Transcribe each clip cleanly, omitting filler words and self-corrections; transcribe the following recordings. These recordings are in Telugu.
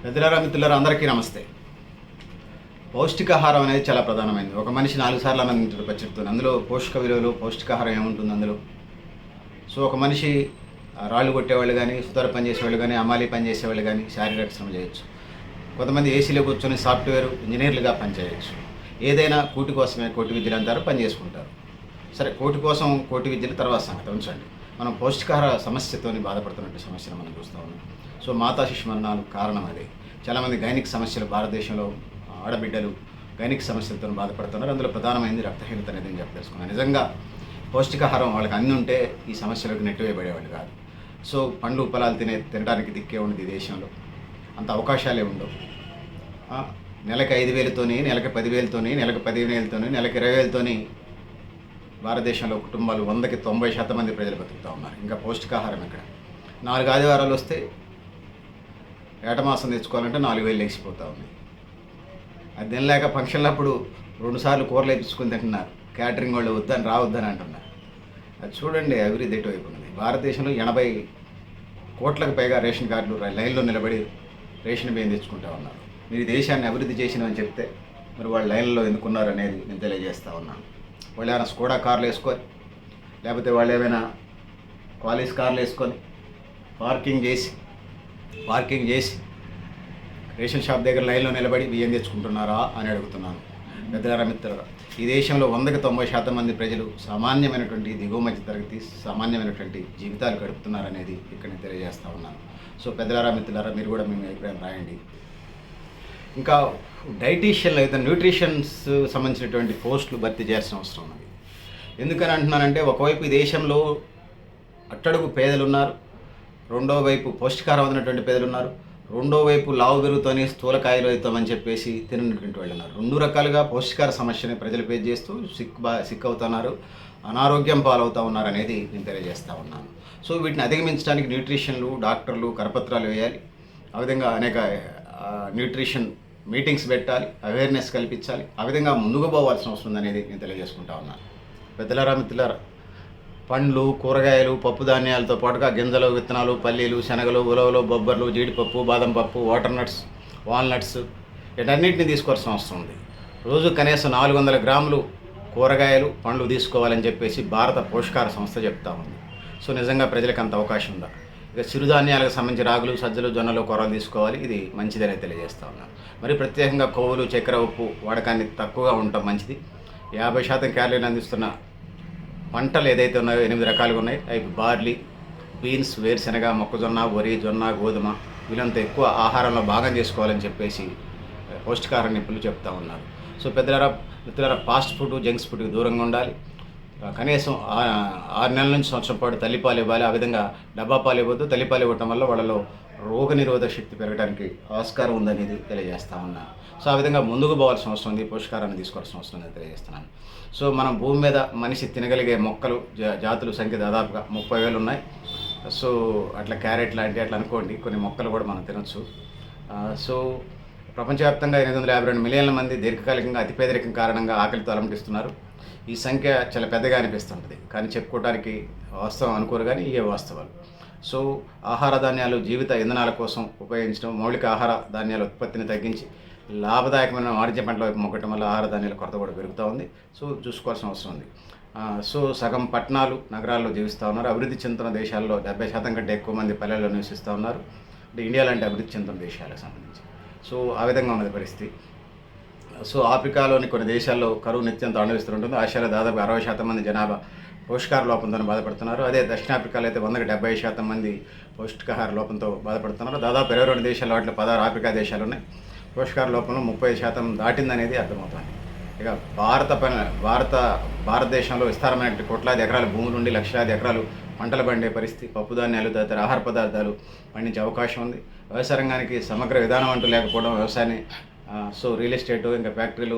పెద్దలారా మిత్రులారా అందరికీ నమస్తే. పౌష్టికాహారం అనేది చాలా ప్రధానమైనది. ఒక మనిషి 4 సార్లు అన్నం తింటాడు చెప్తుంది. అందులో పోషక విలువలు, పౌష్టికాహారం ఏముంటుంది అందులో. సో ఒక మనిషి రాళ్ళు కొట్టేవాళ్ళు కానీ, సుతారు పని చేసేవాళ్ళు కానీ, అమాలి పని చేసేవాళ్ళు కానీ శారీరక శ్రమ చేయొచ్చు. కొంతమంది ఏసీలో కూర్చొని సాఫ్ట్వేర్ ఇంజనీర్లుగా పనిచేయచ్చు. ఏదైనా కూటి కోసమే కోటి విద్యలు అంటారు, పని చేసుకుంటారు. సరే, కోటి కోసం కోటి విద్యలు తర్వాత సంగతి ఉంచండి. మనం పౌష్టికాహార సమస్యతో బాధపడుతున్నట్టు సమస్యను మనం చూస్తూ ఉన్నాం. సో మాతా శిశు మరణాలు కారణం అదే. చాలామంది గైనిక్ సమస్యలు, భారతదేశంలో ఆడబిడ్డలు గైనిక్ సమస్యలతో బాధపడుతున్నారు. అందులో ప్రధానమైనది రక్తహీనత అనేది నేను తెలుసుకున్నాను. నిజంగా పౌష్టికాహారం వాళ్ళకి అన్ని ఉంటే ఈ సమస్యలకు నెట్టివేయబడేవాళ్ళు కాదు. సో పండ్లు ఫలాలు తినడానికి దిక్కే ఉండదు ఈ దేశంలో. అంత అవకాశాలే ఉండవు. నెలకి 5,000తోని, నెలకి 10,000తోని, నెలకి 15,000తోని, నెలకి 20,000తోని భారతదేశంలో కుటుంబాలు 100కి 90% మంది ప్రజలు బతుకుతూ ఉన్నారు. ఇంకా పౌష్టికాహారం ఇక్కడ 4 ఆదివారాలు వస్తే ఏటమాసం తెచ్చుకోవాలంటే 4,000 లేచిపోతూ ఉంది. అది తినలేక ఫంక్షన్లప్పుడు 2 సార్లు కూరలు వేయించుకుని తింటున్నారు. క్యాటరింగ్ వాళ్ళు రావద్దని అంటున్నారు. అది చూడండి, అభివృద్ధి ఎటువైపు ఉన్నది. భారతదేశంలో 80 కోట్లకు పైగా రేషన్ కార్డులు లైన్లో నిలబడి రేషన్ బియ్యం తెచ్చుకుంటూ ఉన్నారు. మీరు దేశాన్ని అభివృద్ధి చేసినవని చెప్తే మరి వాళ్ళు లైన్లో ఎందుకున్నారు అనేది నేను తెలియజేస్తూ ఉన్నాను. వాళ్ళు ఏమైనా స్కోడా కార్లు వేసుకొని, లేకపోతే వాళ్ళు ఏమైనా క్వాలిస్ కార్లు వేసుకొని పార్కింగ్ చేసి రేషన్ షాప్ దగ్గర లైన్లో నిలబడి బియ్యం తెచ్చుకుంటున్నారా అని అడుగుతున్నాను. పెద్దలారా మిత్రులారా, ఈ దేశంలో 100కి 90% మంది ప్రజలు సామాన్యమైనటువంటి దిగువ మధ్య తరగతి, సామాన్యమైనటువంటి జీవితాలు గడుపుతున్నారనేది ఇక్కడ నేను తెలియజేస్తూ ఉన్నాను. సో పెద్దలారా మిత్రులారా, మీరు కూడా మీ అభిప్రాయం రాయండి. ఇంకా డైటీషియన్లు అయితే న్యూట్రిషన్స్ సంబంధించినటువంటి పోస్టులు భర్తీ చేయాల్సిన అవసరం ఉన్నది. ఎందుకని అంటున్నానంటే, ఒకవైపు ఈ దేశంలో అట్టడుగు పేదలు ఉన్నారు, రెండో వైపు పౌష్టికాహారం అందినటువంటి పేదలు ఉన్నారు, రెండో వైపు లావు పెరుగుతోని స్థూలకాయలు అవుతామని చెప్పేసి తినటువంటి వాళ్ళు ఉన్నారు. 2 రకాలుగా పౌష్టికాహార సమస్యని ప్రజలు ఫేస్ చేస్తూ సిక్ అవుతున్నారు, అనారోగ్యం పాలవుతూ ఉన్నారు అనేది నేను తెలియజేస్తూ ఉన్నాను. సో వీటిని అధిగమించడానికి న్యూట్రిషన్లు, డాక్టర్లు కరపత్రాలు వేయాలి. ఆ విధంగా అనేక న్యూట్రిషన్ మీటింగ్స్ పెట్టాలి, అవేర్నెస్ కల్పించాలి. ఆ విధంగా ముందుకు పోవాల్సిన అవసరం ఉందనేది నేను తెలియజేసుకుంటా ఉన్నాను. పెద్దలారా మిత్రులారా, పండ్లు, కూరగాయలు, పప్పు ధాన్యాలతో పాటుగా గింజలు, విత్తనాలు, పల్లీలు, శనగలు, ఉలవలు, బొబ్బర్లు, జీడిపప్పు, బాదం పప్పు, వాటర్ నట్స్, వాల్నట్స్ వీటన్నిటిని తీసుకోవాల్సిన అవసరం ఉంది. రోజు కనీసం 400 గ్రాములు కూరగాయలు, పండ్లు తీసుకోవాలని చెప్పేసి భారత పోషకాహార సంస్థ చెప్తా ఉంది. సో నిజంగా ప్రజలకు అంత అవకాశం ఉందా? ఇక చిరుధాన్యాలకు సంబంధించి రాగులు, సజ్జలు, జొన్నలు, కొర్రలు తీసుకోవాలి. ఇది మంచిదనే తెలియజేస్తూ ఉన్నాను. మరి ప్రత్యేకంగా కొవ్వులు, చక్కెర, ఉప్పు వాడకాన్ని తక్కువగా ఉండటం మంచిది. 50% క్యాలరీలు అందిస్తున్న పంటలు ఏదైతే ఉన్నాయో 8 రకాలుగా ఉన్నాయి. అవి బార్లీ, బీన్స్, వేరుశెనగ, మొక్కజొన్న, వరి, జొన్న, గోధుమ వీళ్ళంతా ఎక్కువ ఆహారంలో భాగం చేసుకోవాలని చెప్పేసి పౌష్టికాహార నిపుణులు చెప్తా ఉన్నారు. సో మిత్రులారా, ఫాస్ట్ ఫుడ్, జంక్స్ ఫుడ్కి దూరంగా ఉండాలి. కనీసం 6 నెలల నుంచి సంవత్సరం పాటు తల్లిపాలు ఇవ్వాలి. ఆ విధంగా డబ్బా పాలు ఇవ్వద్దు. తల్లిపాలు ఇవ్వటం వల్ల వాళ్ళలో రోగనిరోధక శక్తి పెరగడానికి ఆస్కారం ఉందనేది తెలియజేస్తా ఉన్నాను. సో ఆ విధంగా ముందుకు పోవాల్సిన అవసరం ఉంది, పోషకాహారాన్ని తీసుకోవాల్సిన అవసరం ఉందని తెలియజేస్తున్నాను. సో మనం భూమి మీద మనిషి తినగలిగే మొక్కలు జాతుల సంఖ్య దాదాపుగా 30,000 ఉన్నాయి. సో అట్లా క్యారెట్ లాంటి అట్లా అనుకోండి, కొన్ని మొక్కలు కూడా మనం తినొచ్చు. సో ప్రపంచవ్యాప్తంగా 852 మిలియన్ల మంది దీర్ఘకాలికంగా అతి పేదరికం కారణంగా ఆకలితో అలమటిస్తున్నారు. ఈ సంఖ్య చాలా పెద్దగా అనిపిస్తుంటుంది, కానీ చెప్పుకోవడానికి వాస్తవం అనుకోరు, కానీ ఇవే వాస్తవాలు. సో ఆహార ధాన్యాలు జీవిత ఇంధనాల కోసం ఉపయోగించడం, మౌలిక ఆహార ధాన్యాల ఉత్పత్తిని తగ్గించి లాభదాయకమైన వాణిజ్య పంటల వైపు మొగ్గటం వల్ల ఆహార ధాన్యాల కొరత కూడా పెరుగుతూ ఉంది. సో చూసుకోవాల్సిన అవసరం ఉంది. సో సగం పట్టణాలు, నగరాల్లో జీవిస్తూ ఉన్నారు. అభివృద్ధి చెందుతున్న దేశాల్లో 70% కంటే ఎక్కువ మంది పల్లెల్లో నివసిస్తూ ఉన్నారు. అంటే ఇండియా లాంటి అభివృద్ధి చెందుతున్న దేశాలకు సంబంధించి. సో ఆ విధంగా ఉన్నది పరిస్థితి. సో ఆఫ్రికాలోని కొన్ని దేశాల్లో కరువు నిత్యం తాండవిస్తుంటుంది. ఆసియాలో దాదాపు 60% మంది జనాభా పోషకాహార లోపంతో బాధపడుతున్నారు. అదే దక్షిణాఫ్రికాలో అయితే 100కి 70% మంది పౌష్టికాహార లోపంతో బాధపడుతున్నారు. దాదాపు 22 దేశాలు, వాటిలో 16 ఆఫ్రికా దేశాలు ఉన్నాయి. పోషకాహార లోపంలో 30% దాటిందనేది అర్థమవుతుంది. ఇక భారతదేశంలో విస్తారమైన కోట్లాది ఎకరాల భూములు ఉండి లక్షలాది ఎకరాలు పంటలు పండే పరిస్థితి, పప్పు ధాన్యాలు తదితర ఆహార పదార్థాలు పండించే అవకాశం ఉంది. వ్యవసాయ రంగానికి సమగ్ర విధానం అంటూ లేకపోవడం, వ్యవసాయాన్ని సో రియల్ ఎస్టేట్, ఇంకా ఫ్యాక్టరీలు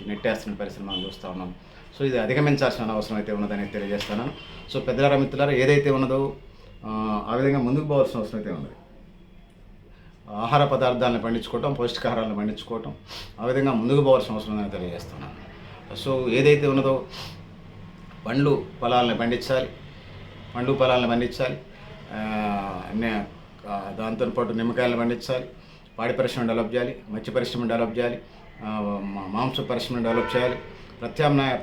నెట్టేస్తున్న పరిస్థితి మనం చూస్తూ ఉన్నాం. సో ఇది అధిగమించాల్సిన అవసరం అయితే ఉన్నదని తెలియజేస్తాను. సో పెద్దలారా మిత్రులారా, ఏదైతే ఉన్నదో ఆ విధంగా ముందుకు పోవాల్సిన అవసరం అయితే ఉన్నది. ఆహార పదార్థాలను పండించుకోవటం, పౌష్టికాహారాలను పండించుకోవటం, ఆ విధంగా ముందుకు పోవాల్సిన అవసరం ఉందని తెలియజేస్తున్నాను. సో ఏదైతే ఉన్నదో పండ్లు ఫలాలను పండించాలి. దాంతోపాటు నిమ్మకాయలను పండించాలి, పాడి పరిశ్రమ డెవలప్ చేయాలి, మత్స్య పరిశ్రమ డెవలప్ చేయాలి, మాంస పరిశ్రమ డెవలప్ చేయాలి, ప్రత్యామ్నాయ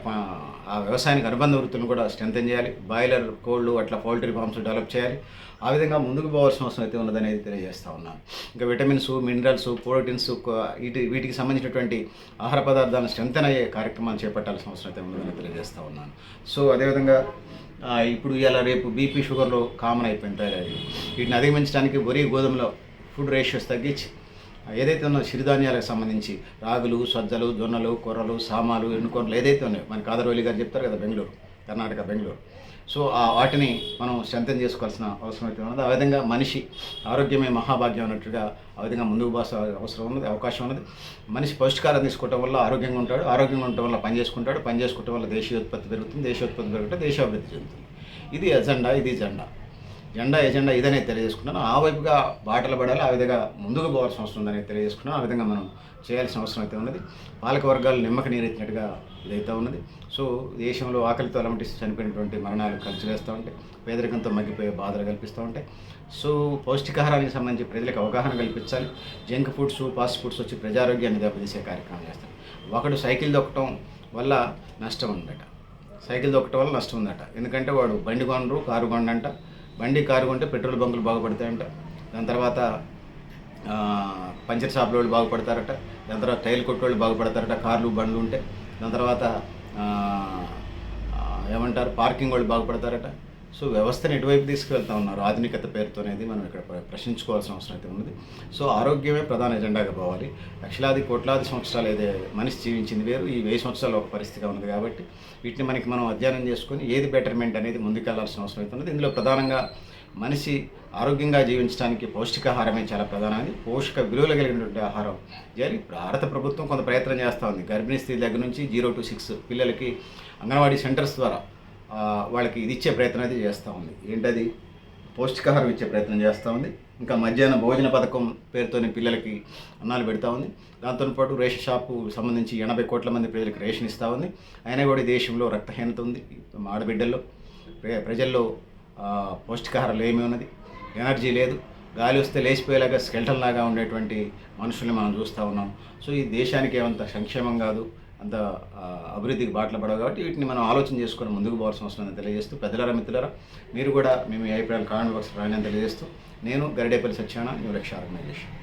ఆ వ్యవసాయానికి అనుబంధ వృత్తులను కూడా స్ట్రెంథెన్ చేయాలి, బాయిలర్ కోళ్ళు అట్లా పౌల్ట్రీ ఫార్మ్స్ డెవలప్ చేయాలి. ఆ విధంగా ముందుకు పోవాల్సిన అవసరం అయితే ఉన్నదనేది తెలియజేస్తూ ఉన్నాను. ఇంకా విటమిన్స్, మినరల్స్, ప్రోటీన్స్ వీటికి సంబంధించినటువంటి ఆహార పదార్థాలను స్ట్రెంథెన్ అయ్యే కార్యక్రమాలు చేపట్టాల్సిన అవసరం అయితే ఉన్నదని తెలియజేస్తూ ఉన్నాను. సో అదేవిధంగా ఇప్పుడు ఇలా రేపు బీపీ, షుగర్లు కామన్ అయిపోయింది తయారయ్యి. వీటిని అధిగమించడానికి వరి, గోధుమలో ఫుడ్ రేషియోస్ తగ్గించి ఏదైతే ఉన్నో చిరుధాన్యాలకు సంబంధించి రాగులు, సజ్జలు, జొన్నలు, కొర్రలు, సామాలు, ఎండుకొర్రలు ఏదైతే ఉన్నాయో మన కాదరవల్లి గారు చెప్తారు కదా, బెంగళూరు, కర్ణాటక బెంగళూరు. సో వాటిని మనం స్ట్రెంథెన్ చేసుకోవాల్సిన అవసరం అయితే ఉన్నది. ఆ విధంగా మనిషి ఆరోగ్యమే మహాభాగ్యం అన్నట్టుగా ఆ విధంగా ముందుకు అవసరం ఉన్నది, అవకాశం ఉన్నది. మనిషి పౌష్టికారం తీసుకోవటం వల్ల ఆరోగ్యంగా ఉంటాడు, ఆరోగ్యంగా ఉండటం వల్ల పని చేసుకోవటం వల్ల దేశీయోత్పత్తి పెరుగుతుంది, దేశోత్పత్తి పెరుగుతుంది, దేశాభివృద్ధి చెందుతుంది. ఇది ఎజెండా, ఇది ఎజెండా ఇదనే తెలియజేసుకున్నాను. ఆ వైపుగా బాటలు పడాలి, ఆ విధంగా ముందుకు పోవాల్సిన అవసరం ఉందని తెలియజేసుకున్నాను. ఆ విధంగా మనం చేయాల్సిన అవసరం అయితే ఉన్నది. పాలక వర్గాలు నిమ్మక నీరెత్తినట్టుగా ఇదైతే ఉన్నది. సో దేశంలో ఆకలితో అలమటిస్తూ చనిపోయినటువంటి మరణాలు ఖర్చు వేస్తూ ఉంటాయి, పేదరికంతో మగ్గిపోయే బాధలు కల్పిస్తూ ఉంటాయి. సో పౌష్టికాహారానికి సంబంధించి ప్రజలకు అవగాహన కల్పించాలి. జంక్ ఫుడ్స్, ఫాస్ట్ ఫుడ్స్ వచ్చి ప్రజారోగ్యాన్ని దెబ్బతీసే కార్యక్రమం చేస్తాం. ఒకడు సైకిల్ దొక్కటం వల్ల నష్టం ఉందట, ఎందుకంటే వాడు బండి కొనరు, కారు కొనంట. బండి, కారు కొంటే పెట్రోల్ బంకులు బాగుపడతాయంట. దాని తర్వాత పంచర్ షాపుల వాళ్ళు బాగుపడతారట. దాని తర్వాత టైల్ కొట్టేవాళ్ళు బాగుపడతారట, కార్లు, బండ్లు ఉంటే. దాని తర్వాత పార్కింగ్ వాళ్ళు బాగుపడతారట. సో వ్యవస్థను ఎటువైపు తీసుకువెళ్తా ఉన్నారు ఆధునికత పేరుతో అనేది మనం ఇక్కడ ప్రశ్నించుకోవాల్సిన అవసరం అయితే ఉన్నది. సో ఆరోగ్యమే ప్రధాన ఎజెండాగా పోవాలి. లక్షలాది కోట్లాది సంవత్సరాలు ఏదే మనిషి జీవించింది వేరు, ఈ 1000 సంవత్సరాలు ఒక పరిస్థితిగా ఉంది. కాబట్టి వీటిని మనం అధ్యయనం చేసుకొని ఏది బెటర్మెంట్ అనేది ముందుకెళ్లాల్సిన అవసరం అయితే ఉన్నది. ఇందులో ప్రధానంగా మనిషి ఆరోగ్యంగా జీవించడానికి పౌష్టికాహారమే చాలా ప్రధానమైనది. పోషక విలువలు కలిగినటువంటి ఆహారం చేయాలి. భారత ప్రభుత్వం కొంత ప్రయత్నం చేస్తూ ఉంది. గర్భిణీ స్త్రీ దగ్గర నుంచి 0 to 6 పిల్లలకి అంగన్వాడీ సెంటర్స్ ద్వారా వాళ్ళకి ఇది ఇచ్చే ప్రయత్నం అయితే చేస్తూ ఉంది. ఏంటది? పౌష్టికాహారం ఇచ్చే ప్రయత్నం చేస్తూ ఉంది. ఇంకా మధ్యాహ్న భోజన పథకం పేరుతోనే పిల్లలకి అన్నాలు పెడతా ఉంది. దాంతోపాటు రేషన్ షాపు సంబంధించి 80 కోట్ల మంది ప్రజలకు రేషన్ ఇస్తూ ఉంది. అయినా కూడా దేశంలో రక్తహీనత ఉంది, ఆడబిడ్డల్లో, ప్రజల్లో పౌష్టికాహారాలు ఏమీ ఉన్నది, ఎనర్జీ లేదు, గాలి వస్తే లేచిపోయేలాగా స్కెల్టన్ లాగా ఉండేటువంటి మనుషుల్ని మనం చూస్తూ ఉన్నాం. సో ఈ దేశానికి ఏమంత సంక్షేమం కాదు, అంత అభివృద్ధికి బాటలు పడవు. కాబట్టి వీటిని మనం ఆలోచన చేసుకొని ముందుకు పోవాల్సిన అవసరం తెలియజేస్తూ, పెద్దలారా, మిత్రులారా, మీరు కూడా మేము ఈ అభిప్రాయాలు కామెంట్ బాక్స్ రాయని తెలియజేస్తూ, నేను గరిడేపల్లి సత్యనారాయణ, న్యూ లక్ష్య ఆర్గనైజేషన్.